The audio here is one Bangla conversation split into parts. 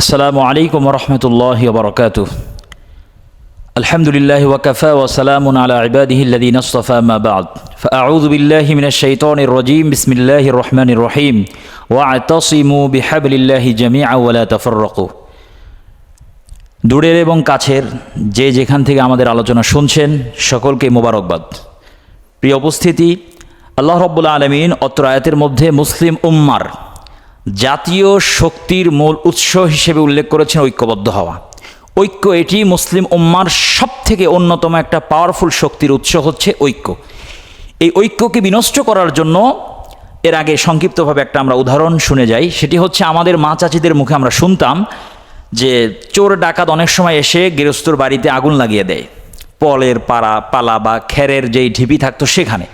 আসসালামু আলাইকুম ওরহমতুল্লাহি ওবরকাতুহ। আলহামদুলিল্লাহি ওয়া কাফা ওয়া সালামুন আলা ইবাদিহি আল্লাযীনা ইসতাফা মা বা'দ। ফাআউযু বিল্লাহি মিনাশ শাইতানির রাজীম। বিসমিল্লাহির রহমানির রহিম। ওয়া'তাসিমু বিহাবলিল্লাহি জামিআ ওয়া লা তাফাররাকু। দূরের এবং কাছের যে যেখান থেকে আমাদের আলোচনা শুনছেন সকলকে মোবারকবাদ। প্রিয় উপস্থিতি, আল্লাহ রাব্বুল আলামিন অত্র আয়াতের মধ্যে মুসলিম উম্মার জাতীয় শক্তির মূল উৎস হিসেবে উল্লেখ করেছেন ঐক্যবদ্ধ হওয়া। ঐক্য এটি মুসলিম উম্মার সবথেকে অন্যতম একটা পাওয়ারফুল শক্তির উৎস হচ্ছে ঐক্য। এই ঐক্যকে বিনষ্ট করার জন্য এর আগে সংক্ষিপ্তভাবে একটা আমরা উদাহরণ শুনে যাই। সেটি হচ্ছে আমাদের মা চাচিদের মুখে আমরা শুনতাম যে চোর ডাকাত অনেক সময় এসে গৃহস্থর বাড়িতে আগুন লাগিয়ে দেয়, পলের পালা বা খেরের যেই ঢিপি থাকতো সেখানে।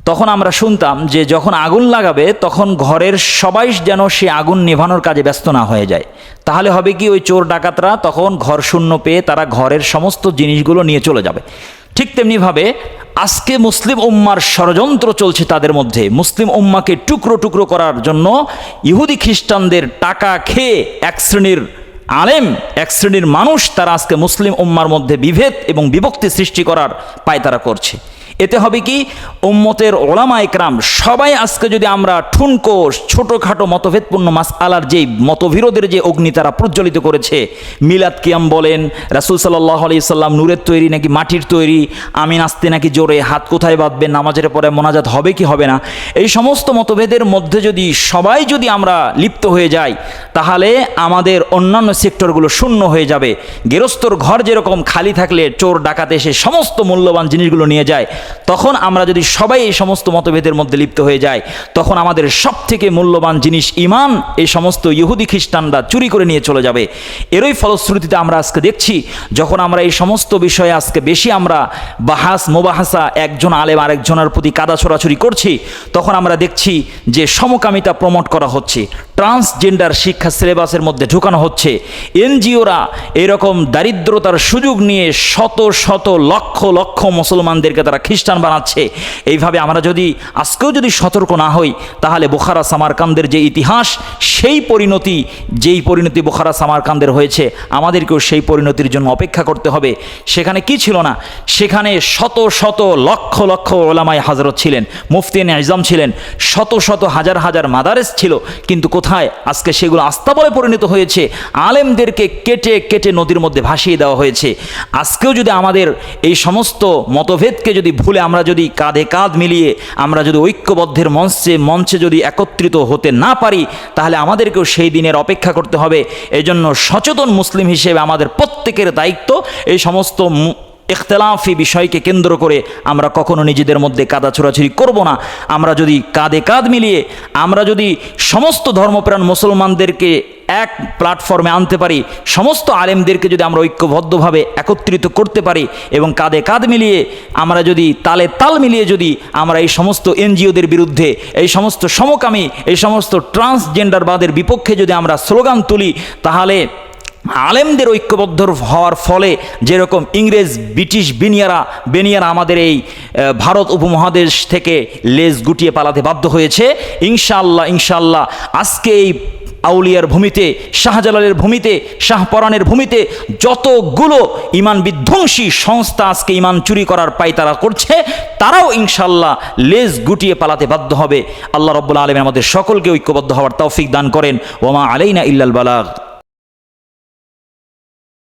তখন আমরা শুনতাম যে যখন আগুন লাগাবে তখন ঘরের সবাই যেন সে আগুন নেভানোর কাজে ব্যস্ত না হয়ে যায়। তাহলে হবে কি, ওই চোর ডাকাতরা তখন ঘর শূন্য পেয়ে তারা ঘরের সমস্ত জিনিসগুলো নিয়ে চলে যাবে। ঠিক তেমনিভাবে আজকে মুসলিম উম্মার ষড়যন্ত্র চলছে তাদের মধ্যে। মুসলিম উম্মাকে টুকরো টুকরো করার জন্য ইহুদি খ্রিস্টানদের টাকা খেয়ে এক শ্রেণীর আলেম, এক শ্রেণীর মানুষ তারা আজকে মুসলিম উম্মার মধ্যে বিভেদ এবং বিভক্তি সৃষ্টি করার পায়তারা করছে। এতে হবে কি, উম্মতের ওলামা ইকরাম সবাই আজকে যদি আমরা ঠুনকো ছোটোখাটো মতভেদপূর্ণ মাসআলার যেই মতবিরোধের যে অগ্নি তারা প্রজ্বলিত করেছে, মিলাদ কিয়াম বলেন, রাসূল সাল্লাল্লাহু আলাইহি সাল্লাম নূরের তৈরি নাকি মাটির তৈরি, আমিন আসতে নাকি জোরে, হাত কোথায় বাঁধবেন, নামাজের পরে মোনাজাত হবে কি হবে না, এই সমস্ত মতভেদের মধ্যে যদি সবাই যদি আমরা লিপ্ত হয়ে যাই তাহলে আমাদের অন্যান্য সেক্টরগুলো শূন্য হয়ে যাবে। গৃহস্থর ঘর যেরকম খালি থাকলে চোর ডাকাতে এসে সমস্ত মূল্যবান জিনিসগুলো নিয়ে যায়, তখন আমরা যদি সবাই এই সমস্ত মতভেদের মধ্যে লিপ্ত হয়ে যাই তখন আমাদের সব থেকে মূল্যবান জিনিস ঈমান এই সমস্ত ইহুদি খ্রিস্টানরা চুরি করে নিয়ে চলে যাবে। এরই ফলশ্রুতিতে আমরা আজকে দেখছি, যখন আমরা এই সমস্ত বিষয়ে আজকে বেশি আমরা মোবাহাসা একজন আলেম আরেকজনের প্রতি কাদা ছোড়াছুরি করছি, তখন আমরা দেখছি যে সমকামিতা প্রমোট করা হচ্ছে, ট্রান্সজেন্ডার শিক্ষা সিলেবাসের মধ্যে ঢুকানো হচ্ছে। এনজিওরা এরকম দারিদ্রতার সুযোগ নিয়ে শত শত লক্ষ লক্ষ মুসলমানদেরকে তারা খ্রিস্টান বানাচ্ছে। এইভাবে আমরা যদি আজকেও যদি সতর্ক না হই তাহলে বুখারা সামারকান্দের যে ইতিহাস, সেই পরিণতি যেই পরিণতি বুখারা সামারকান্দের হয়েছে আমাদেরকেও সেই পরিণতির জন্য অপেক্ষা করতে হবে। সেখানে কি ছিল না, সেখানে শত শত লক্ষ লক্ষ ওলামায়ে হযরত ছিলেন, মুফতিয়ে আজম ছিলেন, শত শত হাজার হাজার মাদারেস ছিল, কিন্তু কোথায় আজকে সেগুলো আস্তাবলে পরিণত হয়েছে, আলেমদেরকে কেটে কেটে নদীর মধ্যে ভাসিয়ে দেওয়া হয়েছে। আজকেও যদি আমাদের এই সমস্ত মতভেদকে যদি ভুলে আমরা যদি কাঁধে কাঁধ মিলিয়ে আমরা যদি ঐক্যবদ্ধের মঞ্চে যদি একত্রিত হতে না পারি তাহলে আমাদেরকেও সেই দিনের অপেক্ষা করতে হবে। এজন্য সচেতন মুসলিম হিসেবে আমাদের প্রত্যেকের দায়িত্ব এই সমস্ত ইখতিলাফি বিষয়কে কেন্দ্র করে আমরা কখনো নিজেদের মধ্যে কাদা ছোড়াছুড়ি করব না। আমরা যদি কাঁধে কাঁধ মিলিয়ে আমরা যদি সমস্ত ধর্মপ্রাণ মুসলমানদেরকে এক প্ল্যাটফর্মে আনতে পারি, সমস্ত আলেমদেরকে যদি আমরা ঐক্যবদ্ধভাবে একত্রিত করতে পারি এবং কাঁধে কাঁধ মিলিয়ে আমরা যদি তালে তাল মিলিয়ে যদি আমরা এই সমস্ত এনজিওদের বিরুদ্ধে, এই সমস্ত সমকামী, এই সমস্ত ট্রান্সজেন্ডারবাদের বিপক্ষে যদি আমরা স্লোগান তুলি, তাহলে আলেমদের ঐক্যবদ্ধ হওয়ার ফলে যেরকম ইংরেজ ব্রিটিশ বেনিয়ারা আমাদের এই ভারত উপমহাদেশ থেকে লেজ গুটিয়ে পালাতে বাধ্য হয়েছে, ইনশাআল্লাহ আজকে এই আউলিয়ার ভূমিতে, শাহজালালের ভূমিতে, শাহপরানের ভূমিতে যতগুলো ইমান বিধ্বংসী সংস্থা আজকে ইমান চুরি করার পায়তারা করছে, তারাও ইনশাআল্লাহ লেজ গুটিয়ে পালাতে বাধ্য হবে। আল্লাহ রাব্বুল আলামিন আমাদের সকলকে ঐক্যবদ্ধ হওয়ার তৌফিক দান করেন। ওয়া মা আলাইনা ইল্লাল বালাগ।